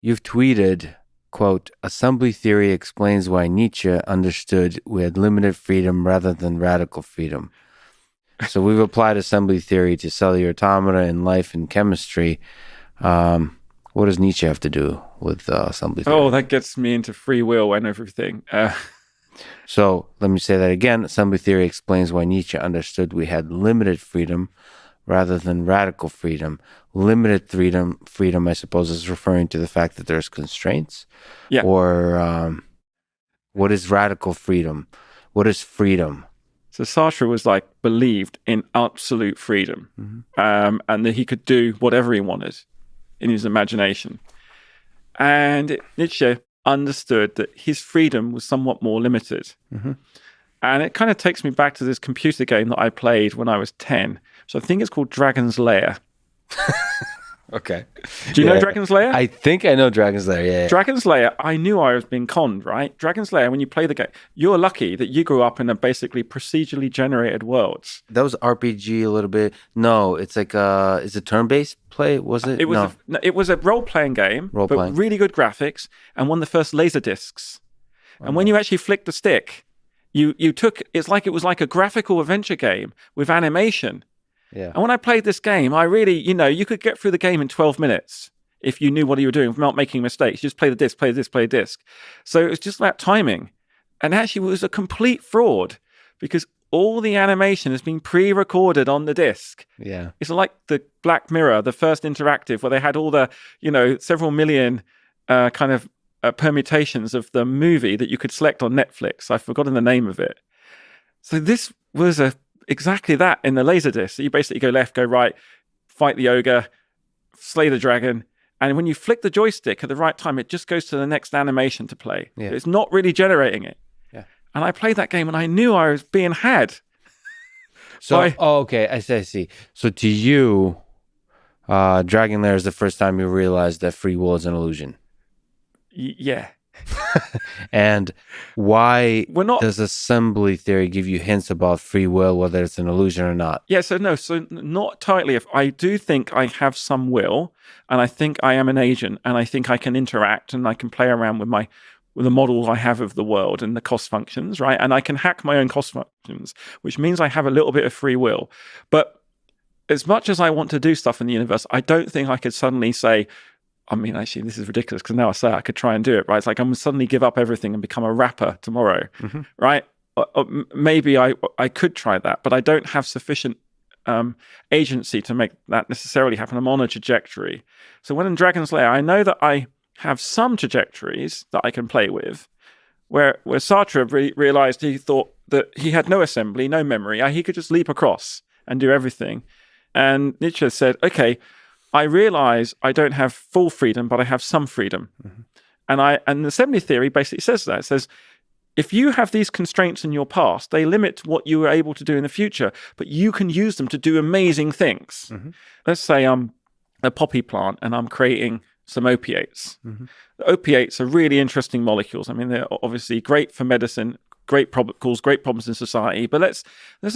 You've tweeted, quote, assembly theory explains why Nietzsche understood we had limited freedom rather than radical freedom. So we've applied assembly theory to cellular automata in life and chemistry. What does Nietzsche have to do with assembly theory? Oh, that gets me into free will and everything. So let me say that again. Assembly theory explains why Nietzsche understood we had limited freedom rather than radical freedom. Limited freedom, I suppose, is referring to the fact that there's constraints. Yeah. Or what is radical freedom? What is freedom? So Sartre was believed in absolute freedom, and that he could do whatever he wanted in his imagination. And Nietzsche understood that his freedom was somewhat more limited. And it kind of takes me back to this computer game that I played when I was 10. So I think it's called Dragon's Lair. Okay. Do you know Dragon's Lair? I think I know Dragon's Lair, yeah. Dragon's Lair, I knew I was being conned, right? Dragon's Lair, when you play the game, you're lucky that you grew up in a basically procedurally generated world. That was RPG a little bit. No, it's like is it turn-based play? Was it? It was a role-playing game, but really good graphics, and one of the first laser discs. And when you actually flicked the stick, you took, it was like a graphical adventure game with animation. Yeah. And when I played this game, I really, you could get through the game in 12 minutes if you knew what you were doing, not making mistakes. You just play the disc, play this, play a disc. So it was just about timing. And actually, it was a complete fraud because all the animation has been pre-recorded on the disc. Yeah. It's like the Black Mirror, the first interactive, where they had all the, several million permutations of the movie that you could select on Netflix. I've forgotten the name of it. So this was exactly that in the Laserdisc. So you basically go left, go right, fight the ogre, slay the dragon, and when you flick the joystick at the right time, it just goes to the next animation to play. Yeah. It's not really generating it. Yeah. And I played that game and I knew I was being had. So, okay, I see. So to you, Dragon Lair is the first time you realized that free will is an illusion. Yeah. And why does assembly theory give you hints about free will, whether it's an illusion or not? Yeah, so not tightly. If I do think I have some will, and I think I am an agent, and I think I can interact, and I can play around with the model I have of the world and the cost functions, right? And I can hack my own cost functions, which means I have a little bit of free will. But as much as I want to do stuff in the universe, I don't think I could suddenly say, I mean, actually, this is ridiculous because now I say I could try and do it, right? It's like I'm going to suddenly give up everything and become a rapper tomorrow, right? Or maybe I could try that, but I don't have sufficient agency to make that necessarily happen. I'm on a trajectory. So when in Dragon's Lair, I know that I have some trajectories that I can play with, where Sartre realized he thought that he had no assembly, no memory. He could just leap across and do everything. And Nietzsche said, okay, I realize I don't have full freedom, but I have some freedom. And the assembly theory basically says that. It says, if you have these constraints in your past, they limit what you are able to do in the future, but you can use them to do amazing things. Let's say I'm a poppy plant and I'm creating some opiates. The opiates are really interesting molecules. I mean, they're obviously great for medicine, cause great problems in society. But let's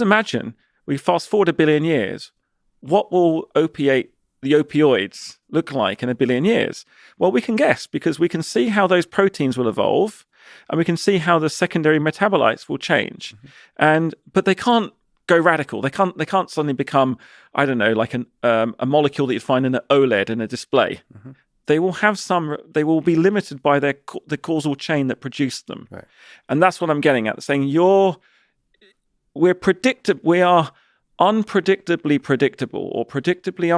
imagine we fast forward 1 billion years. What will the opioids look like in 1 billion years? Well, we can guess because we can see how those proteins will evolve and we can see how the secondary metabolites will change. But they can't go radical. They can't suddenly become, I don't know, like a molecule that you'd find in an OLED in a display. They will be limited by the causal chain that produced them. Right. And that's what I'm getting at, saying we are unpredictably predictable or predictably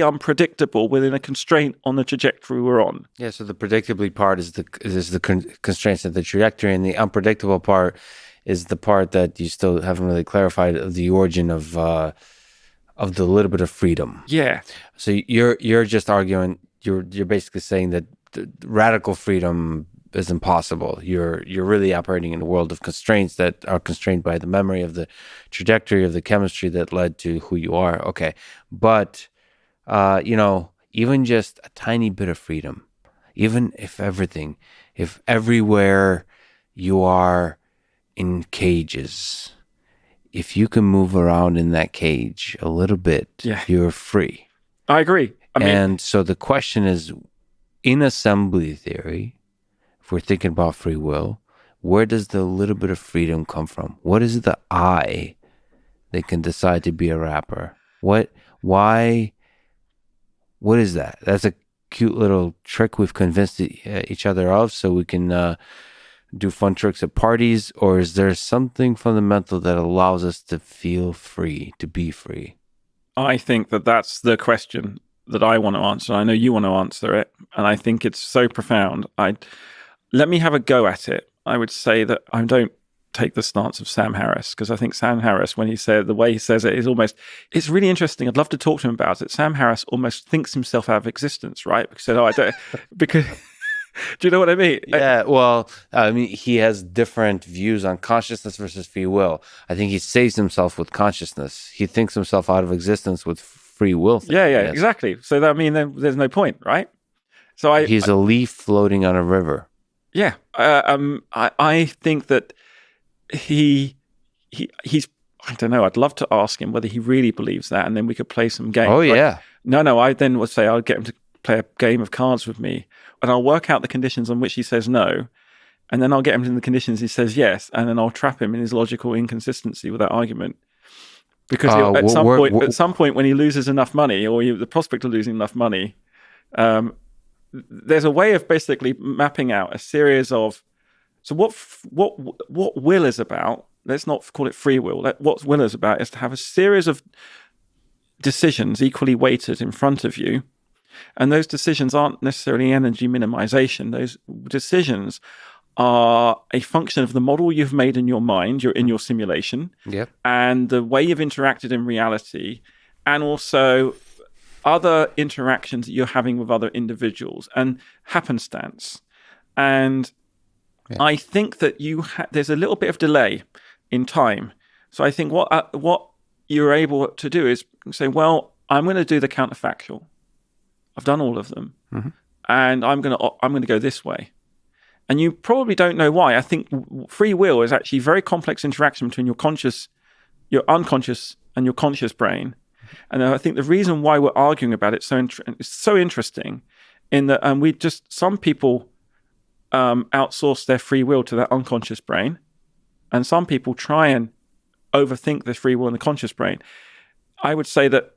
unpredictable within a constraint on the trajectory we're on. Yeah, so the predictably part is the constraints of the trajectory, and the unpredictable part is the part that you still haven't really clarified of the origin of the little bit of freedom. Yeah. So you're just arguing, you're basically saying that the radical freedom is impossible. You're really operating in a world of constraints that are constrained by the memory of the trajectory of the chemistry that led to who you are. Okay. But, even just a tiny bit of freedom, even if everywhere you are in cages, if you can move around in that cage a little bit, you're free. I agree. And so the question is, in assembly theory, if we're thinking about free will, where does the little bit of freedom come from? What is the I that can decide to be a rapper? Why, what is that? That's a cute little trick we've convinced each other of so we can do fun tricks at parties, or is there something fundamental that allows us to feel free, to be free? I think that that's the question that I want to answer. I know you want to answer it, and I think it's so profound. Let me have a go at it. I would say that I don't take the stance of Sam Harris, because I think Sam Harris, when he said the way he says it, is almost, it's really interesting. I'd love to talk to him about it. Sam Harris almost thinks himself out of existence, right? Because I don't, because do you know what I mean? Yeah, well, I mean, he has different views on consciousness versus free will. I think he saves himself with consciousness. He thinks himself out of existence with free will. Yeah, exactly. So that, I mean, then there's no point, right? So he's a leaf floating on a river. Yeah, I think that he's. I don't know. I'd love to ask him whether he really believes that, and then we could play some games. Oh yeah. No. I then would say I'll get him to play a game of cards with me, and I'll work out the conditions on which he says no, and then I'll get him in the conditions he says yes, and then I'll trap him in his logical inconsistency with that argument. Because at some point, when he loses enough money, or the prospect of losing enough money, there's a way of basically mapping out a series of. So what will is about? Let's not call it free will. What will is about is to have a series of decisions equally weighted in front of you. And those decisions aren't necessarily energy minimization. Those decisions are a function of the model you've made in your mind, you're in your simulation, and the way you've interacted in reality, and also other interactions that you're having with other individuals and happenstance. And I think that there's a little bit of delay in time. So I think what you're able to do is say, well, I'm going to do the counterfactual. I've done all of them, and I'm going to go this way. And you probably don't know why. I think free will is actually a very complex interaction between your unconscious, and your conscious brain. And I think the reason why we're arguing about it is so interesting, in that some people outsource their free will to their unconscious brain, and some people try and overthink the free will in the conscious brain. I would say that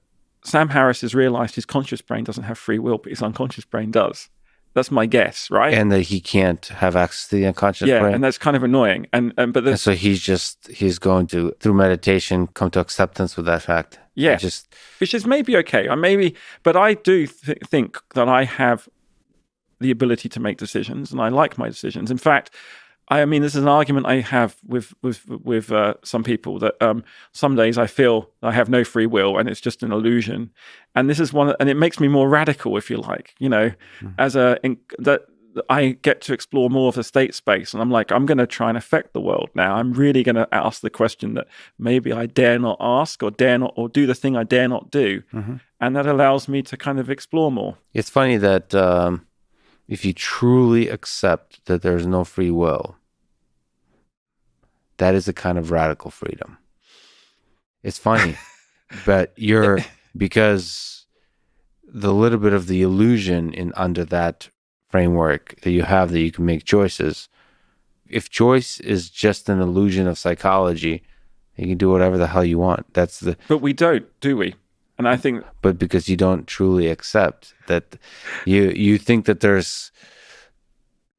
Sam Harris has realized his conscious brain doesn't have free will, but his unconscious brain does. That's my guess, right? And that he can't have access to the unconscious brain. Yeah, and that's kind of annoying. And so he's going to, through meditation, come to acceptance with that fact. Yeah, which is maybe okay. But I do think that I have the ability to make decisions, and I like my decisions. In fact, I mean, this is an argument I have with some people that some days I feel I have no free will and it's just an illusion, and this is and it makes me more radical, if you like, that I get to explore more of the state space, and I'm like, I'm going to try and affect the world now. I'm really going to ask the question that maybe I dare not ask, or dare not, or do the thing I dare not do, and that allows me to kind of explore more. It's funny that. If you truly accept that there's no free will, that is a kind of radical freedom. It's funny, but because the little bit of the illusion under that framework that you have, that you can make choices. If choice is just an illusion of psychology, you can do whatever the hell you want. But we don't, do we? And I think, but because you don't truly accept that, you think that there's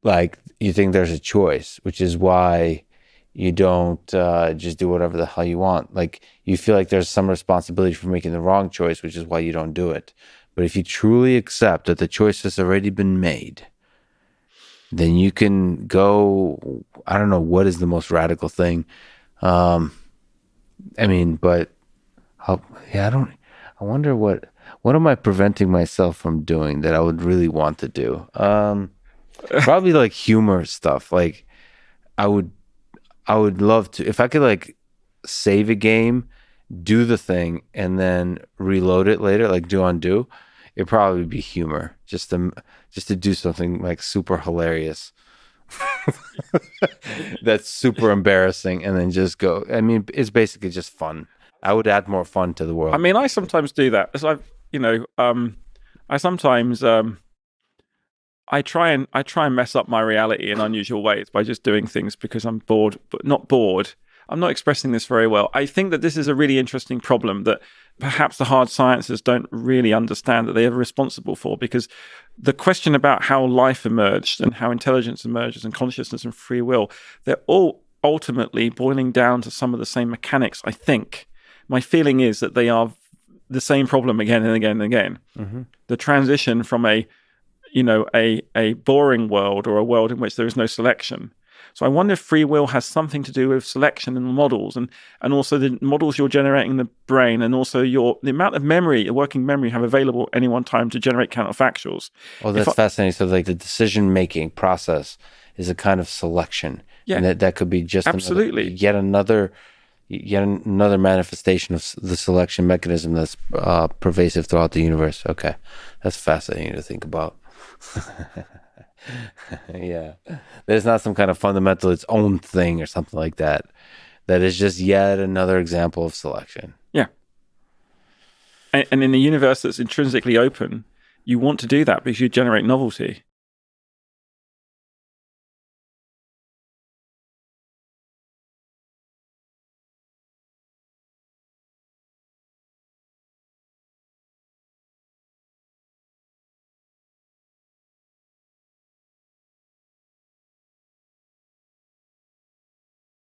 a choice, which is why you don't just do whatever the hell you want. Like, you feel like there's some responsibility for making the wrong choice, which is why you don't do it. But if you truly accept that the choice has already been made, then you can go. I don't know what is the most radical thing. I wonder what am I preventing myself from doing that I would really want to do? Probably like humor stuff. Like I would love to, if I could like save a game, do the thing, and then reload it later, like do undo. It'd probably be humor, just to do something like super hilarious. That's super embarrassing, and then just go. I mean, it's basically just fun. I would add more fun to the world. I mean, I sometimes do that. As I sometimes I try and mess up my reality in unusual ways by just doing things because I'm bored, but not bored. I'm not expressing this very well. I think that this is a really interesting problem that perhaps the hard sciences don't really understand that they are responsible for, because the question about how life emerged and how intelligence emerges and consciousness and free will, they're all ultimately boiling down to some of the same mechanics, I think. My feeling is that they are the same problem again and again and again. Mm-hmm. The transition from a boring world, or a world in which there is no selection. So I wonder if free will has something to do with selection in the models, and also the models you're generating in the brain, and also the amount of memory, working memory, you have available at any one time to generate counterfactuals. Oh, that's fascinating. So like the decision-making process is a kind of selection. Yeah. And that could be just absolutely yet another manifestation of the selection mechanism that's pervasive throughout the universe. Okay. That's fascinating to think about. Yeah. There's not some kind of fundamental, its own thing or something like that. That is just yet another example of selection. Yeah. And in a universe that's intrinsically open, you want to do that because you generate novelty.